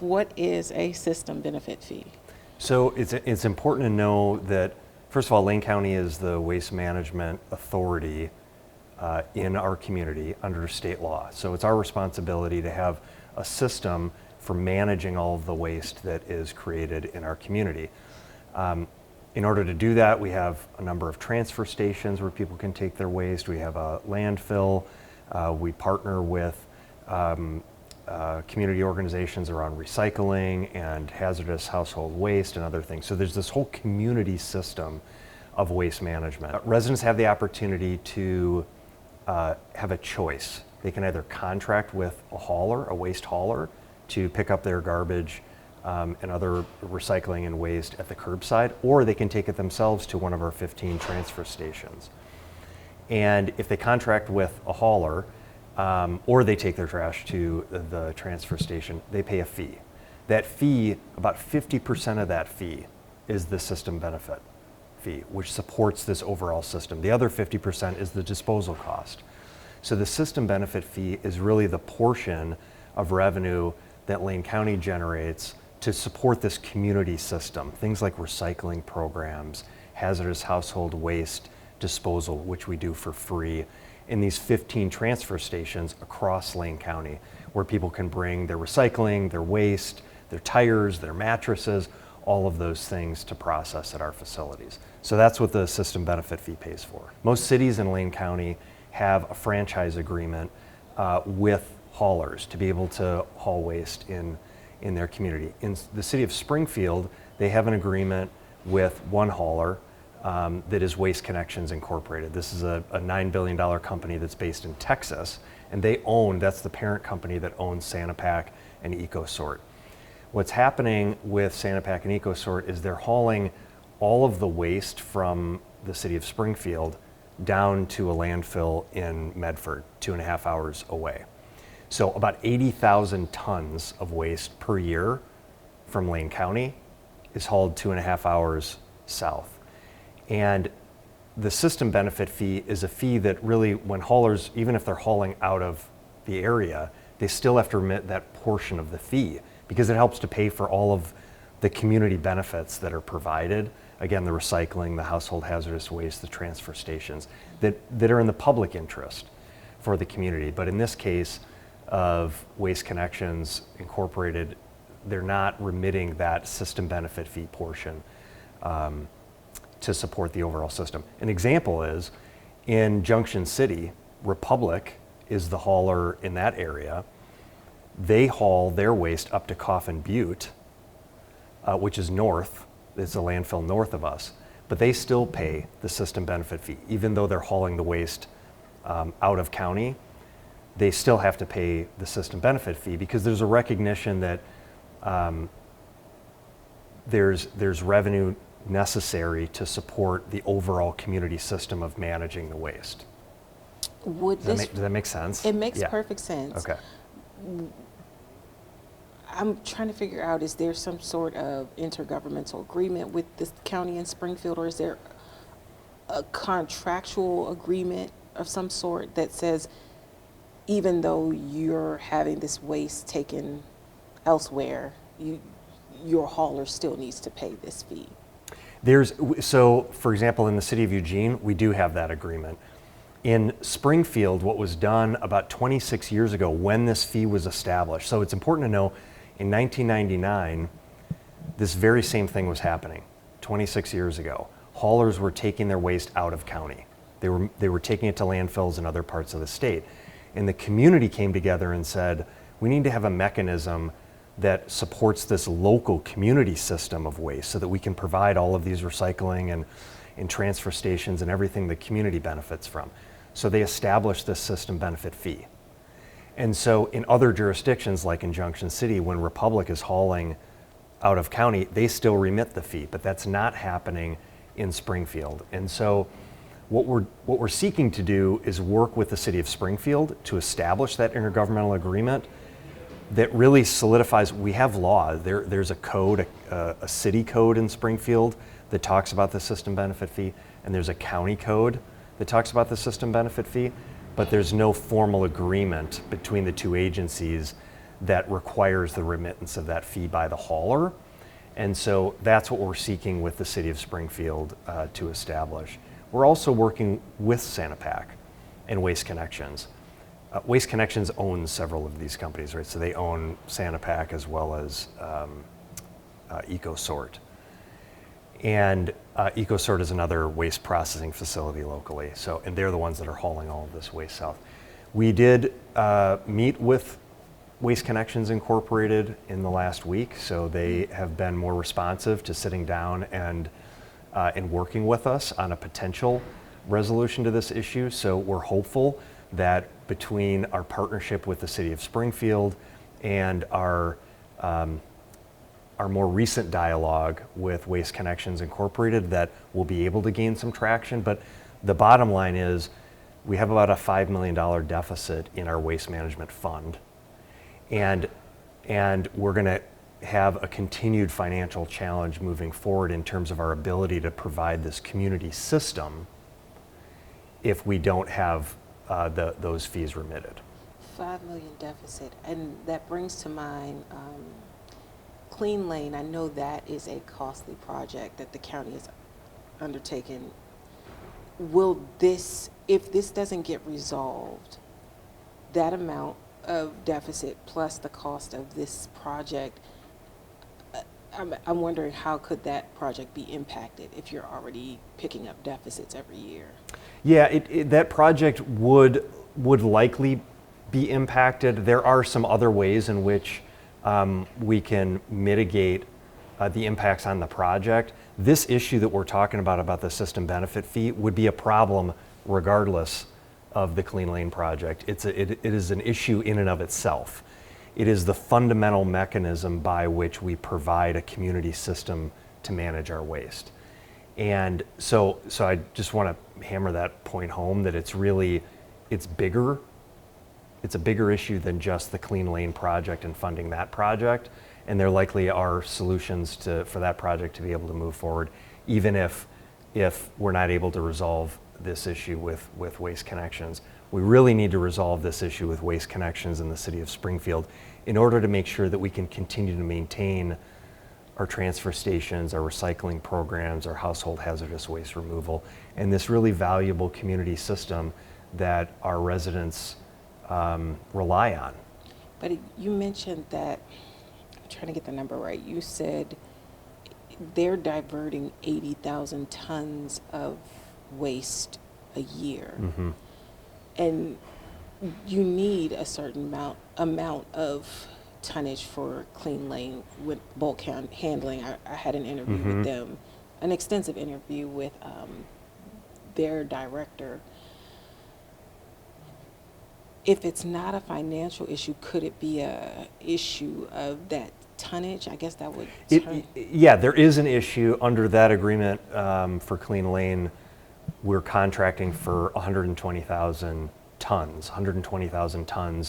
What is a system benefit fee? So it's important to know that, first of all, Lane County is the waste management authority in our community under state law. So it's our responsibility to have a system for managing all of the waste that is created in our community. In order to do that, we have a number of transfer stations where people can take their waste. We have a landfill. We partner with community organizations around recycling and hazardous household waste and other things. So there's this whole community system of waste management. Residents have the opportunity to have a choice. They can either contract with a hauler, a waste hauler, to pick up their garbage and other recycling and waste at the curbside, or they can take it themselves to one of our 15 transfer stations. And if they contract with a hauler, or they take their trash to the transfer station, they pay a fee. That fee, about 50% of that fee is the system benefit fee, which supports this overall system. The other 50% is the disposal cost. So the system benefit fee is really the portion of revenue that Lane County generates to support this community system, things like recycling programs, hazardous household waste disposal, which we do for free, in these 15 transfer stations across Lane County, where people can bring their recycling, their waste, their tires, their mattresses, all of those things to process at our facilities. So that's what the system benefit fee pays for. Most cities in Lane County have a franchise agreement with haulers to be able to haul waste in their community. In the city of Springfield, they have an agreement with one hauler that is Waste Connections Incorporated. This is a $9 billion company that's based in Texas, and that's the parent company that owns Sanipac and EcoSort. What's happening with Sanipac and EcoSort is they're hauling all of the waste from the city of Springfield down to a landfill in Medford, 2.5 hours away. So about 80,000 tons of waste per year from Lane County is hauled 2.5 hours south. And the system benefit fee is a fee that really, when haulers, even if they're hauling out of the area, they still have to remit that portion of the fee because it helps to pay for all of the community benefits that are provided. Again, the recycling, the household hazardous waste, the transfer stations that are in the public interest for the community. But in this case of Waste Connections Incorporated, they're not remitting that system benefit fee portion to support the overall system. An example is in Junction City, Republic is the hauler in that area. They haul their waste up to Coffin Butte, which is north. It's a landfill north of us, but they still pay the system benefit fee. Even though they're hauling the waste out of county, they still have to pay the system benefit fee because there's a recognition that there's revenue necessary to support the overall community system of managing the waste. Does that make sense? It makes perfect sense. Okay. I'm trying to figure out, is there some sort of intergovernmental agreement with this county in Springfield, or is there a contractual agreement of some sort that says even though you're having this waste taken elsewhere, your hauler still needs to pay this fee? So, for example, in the city of Eugene, we do have that agreement. In Springfield, what was done about 26 years ago when this fee was established, so it's important to know, in 1999, this very same thing was happening 26 years ago. Haulers were taking their waste out of county. They were taking it to landfills in other parts of the state. And the community came together and said, we need to have a mechanism that supports this local community system of waste so that we can provide all of these recycling and transfer stations and everything the community benefits from. So they established this system benefit fee. And so in other jurisdictions, like in Junction City, when Republic is hauling out of county, they still remit the fee, but that's not happening in Springfield. And so what we're seeking to do is work with the city of Springfield to establish that intergovernmental agreement that really solidifies, we have law. There's a code, a city code in Springfield that talks about the system benefit fee, and there's a county code that talks about the system benefit fee, but there's no formal agreement between the two agencies that requires the remittance of that fee by the hauler. And so that's what we're seeking with the City of Springfield to establish. We're also working with Sanipac and Waste Connections. Waste Connections owns several of these companies, right? So they own Sanipac as well as EcoSort. And EcoSort is another waste processing facility locally. So, and they're the ones that are hauling all of this waste south. We did meet with Waste Connections Incorporated in the last week, so they have been more responsive to sitting down and working with us on a potential resolution to this issue. So we're hopeful that between our partnership with the City of Springfield and our more recent dialogue with Waste Connections Incorporated, that we'll be able to gain some traction. But the bottom line is we have about a $5 million deficit in our waste management fund. And we're going to have a continued financial challenge moving forward in terms of our ability to provide this community system if we don't have those fees remitted. $5 million deficit, and that brings to mind Clean Lane. I know that is a costly project that the county has undertaken. Will this, if this doesn't get resolved, that amount of deficit plus the cost of this project, I'm wondering how could that project be impacted if you're already picking up deficits every year? Yeah, that project would likely be impacted. There are some other ways in which we can mitigate the impacts on the project. This issue that we're talking about the system benefit fee, would be a problem regardless of the Clean Lane project. It is an issue in and of itself. It is the fundamental mechanism by which we provide a community system to manage our waste. And so I just want to hammer that point home, that it's bigger. It's a bigger issue than just the Clean Lane project and funding that project. And there likely are solutions for that project to be able to move forward, even if we're not able to resolve this issue with Waste Connections. We really need to resolve this issue with Waste Connections in the City of Springfield in order to make sure that we can continue to maintain our transfer stations, our recycling programs, our household hazardous waste removal, and this really valuable community system that our residents rely on. But you mentioned that, I'm trying to get the number right, you said they're diverting 80,000 tons of waste a year. Mm-hmm. And you need a certain amount of tonnage for Clean Lane with bulk handling. I had an interview Mm-hmm. with them, an extensive interview with their director. If it's not a financial issue, could it be a issue of that tonnage? I guess that would Yeah, there is an issue under that agreement for Clean Lane. We're contracting for 120,000 tons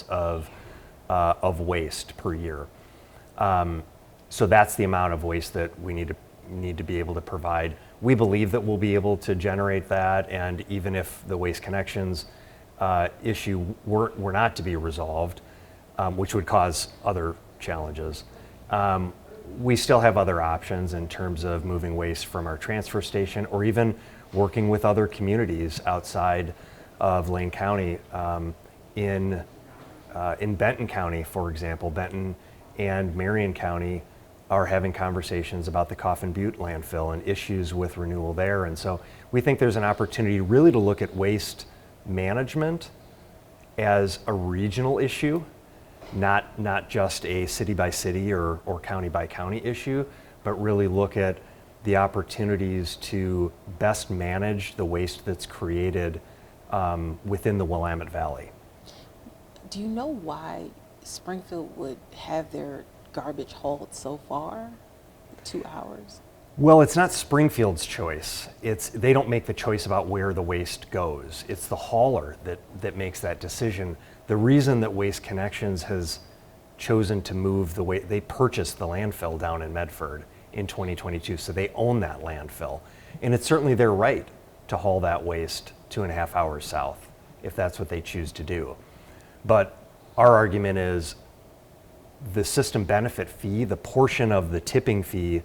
of waste per year. So that's the amount of waste that we need to be able to provide. We believe that we'll be able to generate that, and even if the Waste Connections issue were not to be resolved, which would cause other challenges, we still have other options in terms of moving waste from our transfer station, or even working with other communities outside of Lane County. In Benton County, for example, Benton and Marion County are having conversations about the Coffin Butte landfill and issues with renewal there. And so we think there's an opportunity really to look at waste management as a regional issue, not just a city by city or county by county issue, but really look at the opportunities to best manage the waste that's created within the Willamette Valley. Do you know why Springfield would have their garbage hauled so far? 2 hours? Well, it's not Springfield's choice. They don't make the choice about where the waste goes. It's the hauler that makes that decision. The reason that Waste Connections has chosen to move the waste, they purchased the landfill down in Medford in 2022, so they own that landfill. And it's certainly their right to haul that waste 2.5 hours south, if that's what they choose to do. But our argument is the system benefit fee, the portion of the tipping fee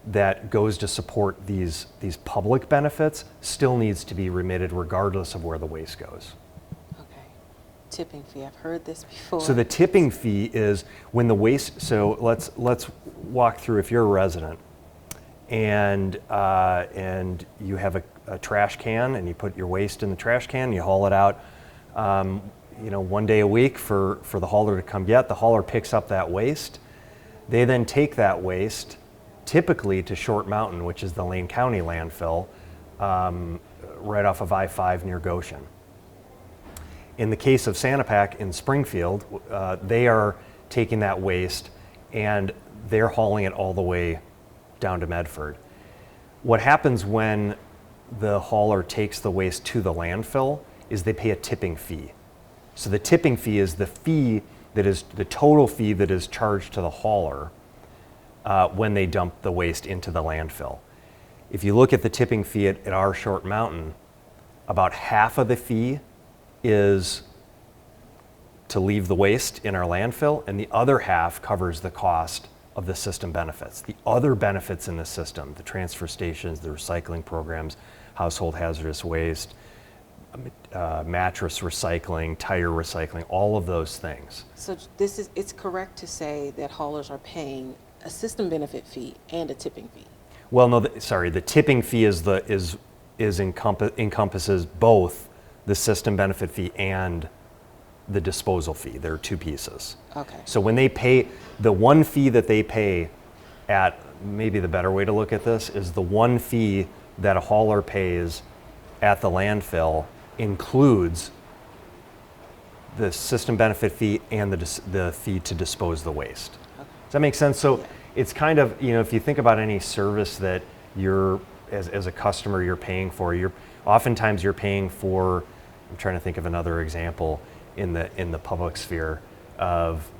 that goes to support these public benefits, still needs to be remitted regardless of where the waste goes. Okay. Tipping fee, I've heard this before. So the tipping fee is when the waste, so let's walk through, if you're a resident and you have a trash can and you put your waste in the trash can, you haul it out, one day a week for the hauler to come get. The hauler picks up that waste. They then take that waste typically to Short Mountain, which is the Lane County landfill, right off of I-5 near Goshen. In the case of Sanipac in Springfield, they are taking that waste and they're hauling it all the way down to Medford. What happens when the hauler takes the waste to the landfill is they pay a tipping fee. So the tipping fee is the fee that is the total fee that is charged to the hauler when they dump the waste into the landfill. If you look at the tipping fee at our Short Mountain, about half of the fee is to leave the waste in our landfill, and the other half covers the cost of the system benefits. The other benefits in the system, the transfer stations, the recycling programs, household hazardous waste, mattress recycling, tire recycling, all of those things. So it's correct to say that haulers are paying a system benefit fee and a tipping fee? Well, no, the tipping fee encompasses both the system benefit fee and the disposal fee. There are two pieces. Okay. So when they pay, the one fee that they pay at, maybe the better way to look at this is the one fee that a hauler pays at the landfill includes the system benefit fee and the fee to dispose the waste. Okay. Does that make sense? So yeah. It's kind of, if you think about any service that you're, as a customer, you're paying for, oftentimes you're paying for, I'm trying to think of another example in the public sphere of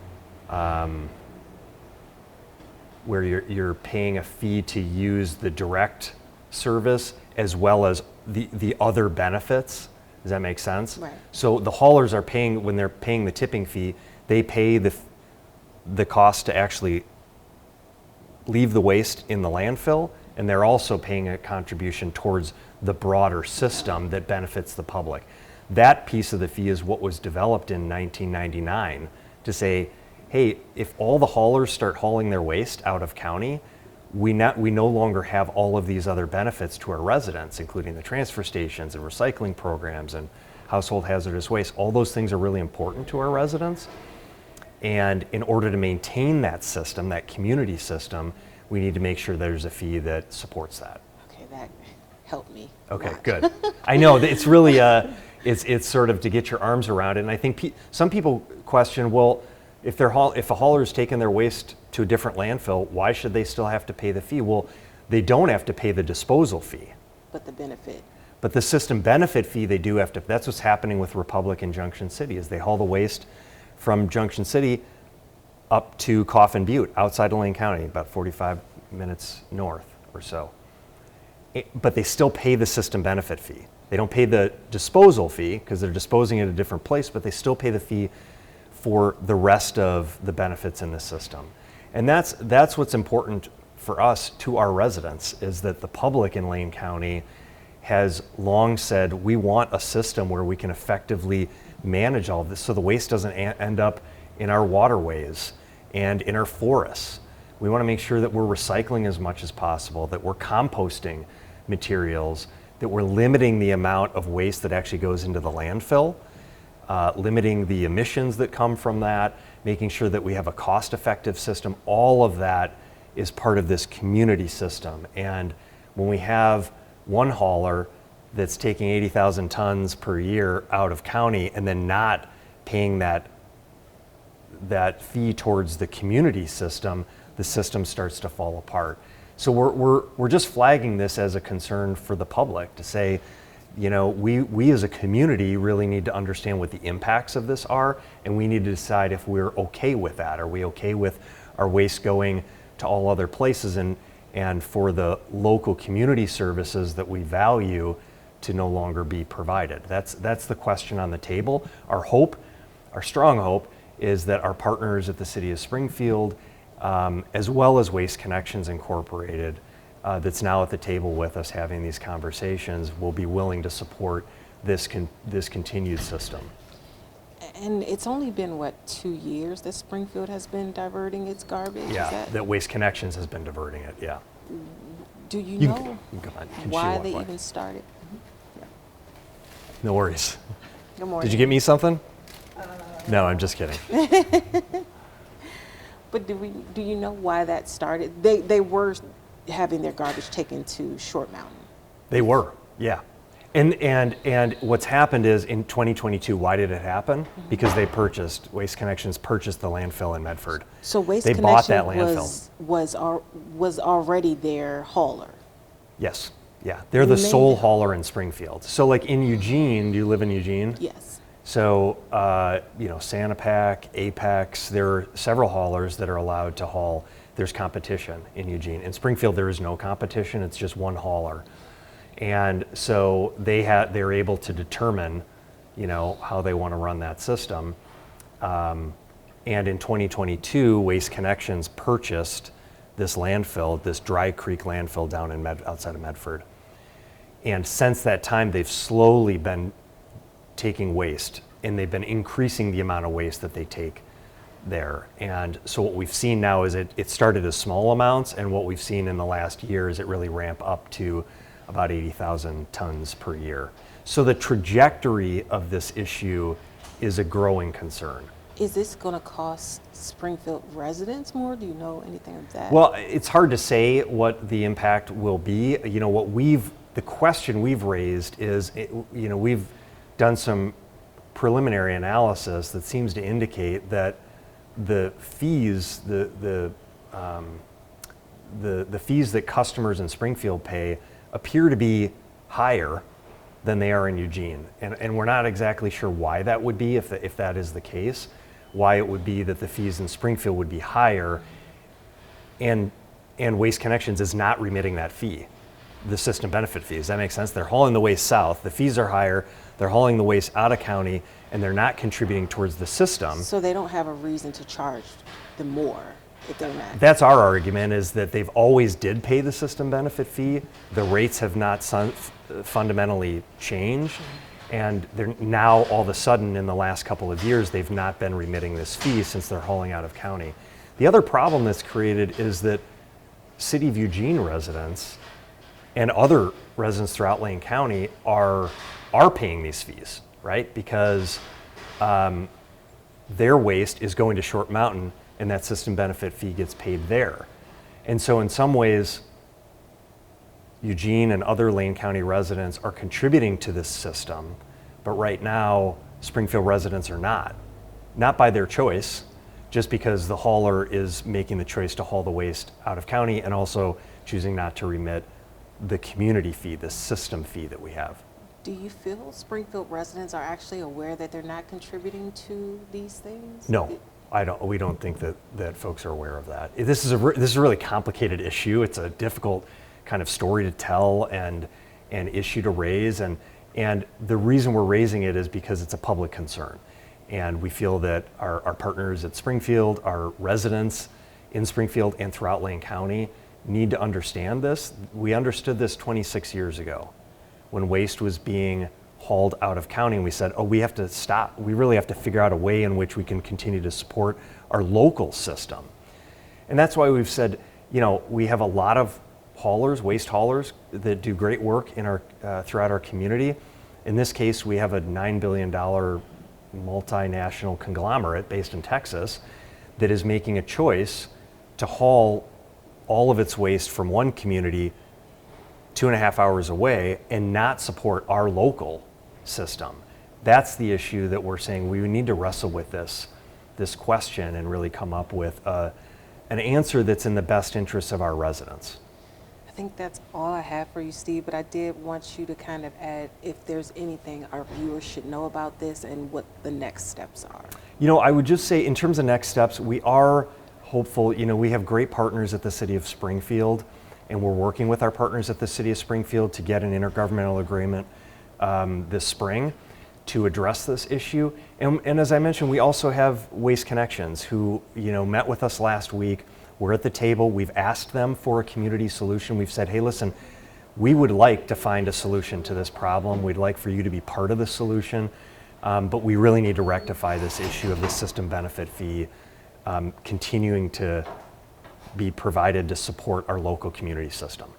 where you're paying a fee to use the direct service as well as the other benefits. Does that make sense? Right. So the haulers are paying, when they're paying the tipping fee, they pay the cost to actually leave the waste in the landfill, and they're also paying a contribution towards the broader system that benefits the public. That piece of the fee is what was developed in 1999 to say, hey, if all the haulers start hauling their waste out of county, we no longer have all of these other benefits to our residents, including the transfer stations and recycling programs and household hazardous waste. All those things are really important to our residents. And in order to maintain that system, that community system, we need to make sure there's a fee that supports that. Okay, that helped me. Okay, good. I know that it's really, it's sort of to get your arms around it. And I think some people question, well, if a hauler is taking their waste to a different landfill, why should they still have to pay the fee? Well, they don't have to pay the disposal fee. But the benefit. But the system benefit fee, they do have to. That's what's happening with Republic and Junction City, is they haul the waste from Junction City up to Coffin Butte, outside of Lane County, about 45 minutes north or so. But they still pay the system benefit fee. They don't pay the disposal fee because they're disposing at a different place, but they still pay the fee for the rest of the benefits in the system. And that's what's important for us, to our residents, is that the public in Lane County has long said we want a system where we can effectively manage all of this so the waste doesn't end up in our waterways and in our forests. We want to make sure that we're recycling as much as possible, that we're composting materials, that we're limiting the amount of waste that actually goes into the landfill, limiting the emissions that come from that, making sure that we have a cost-effective system. All of that is part of this community system. And when we have one hauler that's taking 80,000 tons per year out of county and then not paying that fee towards the community system, the system starts to fall apart. So we're just flagging this as a concern for the public to say, we as a community really need to understand what the impacts of this are, and we need to decide if we're okay with that. Are we okay with our waste going to all other places and for the local community services that we value to no longer be provided? That's the question on the table. Our strong hope, is that our partners at the City of Springfield, as well as Waste Connections Incorporated, that's now at the table with us having these conversations, will be willing to support this continued system. And it's only been, what, 2 years that Springfield has been diverting its garbage? Yeah, that Waste Connections has been diverting it, yeah. Do you You know can go ahead. You can why shoot they one. even started? No worries. Good morning. Did you get me something? No, I'm just kidding. But do you know why that started? They were having their garbage taken to Short Mountain. They were, yeah. And what's happened is in 2022, why did it happen? Mm-hmm. Because Waste Connections purchased the landfill in Medford. So Waste They Connections bought that landfill. was already their hauler. Yes, yeah. They're the sole Amazing. hauler in Springfield. So like in Eugene, do you live in Eugene? Yes. So, Sanipac, Apex, there are several haulers that are allowed to haul. There's competition in Eugene. In Springfield, there is no competition. It's just one hauler. And so they're able to determine, how they want to run that system. And in 2022, Waste Connections purchased this landfill, this Dry Creek landfill down outside of Medford. And since that time, they've slowly been taking waste, and they've been increasing the amount of waste that they take there. And so what we've seen now is it started as small amounts, and what we've seen in the last year is it really ramp up to about 80,000 tons per year. So the trajectory of this issue is a growing concern. Is this going to cost Springfield residents more? Do you know anything of that? Well, it's hard to say what the impact will be. The question we've raised is, we've done some preliminary analysis that seems to indicate that the fees, the fees that customers in Springfield pay appear to be higher than they are in Eugene. And we're not exactly sure why that would be, if that is the case, why it would be that the fees in Springfield would be higher, and Waste Connections is not remitting that fee, the system benefit fee. Does that make sense? They're hauling the waste south, the fees are higher, they're hauling the waste out of county, and they're not contributing towards the system. So they don't have a reason to charge them more if they're not. That's our argument, is that they've always did pay the system benefit fee. The rates have not fundamentally changed. And they're now, all of a sudden, in the last couple of years, they've not been remitting this fee since they're hauling out of county. The other problem that's created is that City of Eugene residents and other residents throughout Lane County are paying these fees, right? Because their waste is going to Short Mountain, and that system benefit fee gets paid there. And so in some ways, Eugene and other Lane County residents are contributing to this system, but right now, Springfield residents are not by their choice, just because the hauler is making the choice to haul the waste out of county and also choosing not to remit the community fee, the system fee that we have. Do you feel Springfield residents are actually aware that they're not contributing to these things? No, I don't. We don't think that folks are aware of that. This is a really complicated issue. It's a difficult kind of story to tell and an issue to raise, and the reason we're raising it is because it's a public concern, and we feel that our partners at Springfield, our residents in Springfield and throughout Lane County need to understand this. We understood this 26 years ago when waste was being hauled out of county, and we said, we have to stop. We really have to figure out a way in which we can continue to support our local system. And that's why we've said, we have a lot of haulers, waste haulers, that do great work in our throughout our community. In this case, we have a $9 billion multinational conglomerate based in Texas that is making a choice to haul all of its waste from one community 2.5 hours away and not support our local system. That's the issue that we're saying we need to wrestle with this question and really come up with an answer that's in the best interest of our residents. I think that's all I have for you, Steve, but I did want you to kind of add if there's anything our viewers should know about this and what the next steps are. I would just say in terms of next steps, we are hopeful. We have great partners at the City of Springfield, and we're working with our partners at the City of Springfield to get an intergovernmental agreement this spring to address this issue. And as I mentioned, we also have Waste Connections who, met with us last week. We're at the table. We've asked them for a community solution. We've said, hey, listen, we would like to find a solution to this problem. We'd like for you to be part of the solution, but we really need to rectify this issue of the system benefit fee continuing to be provided to support our local community system.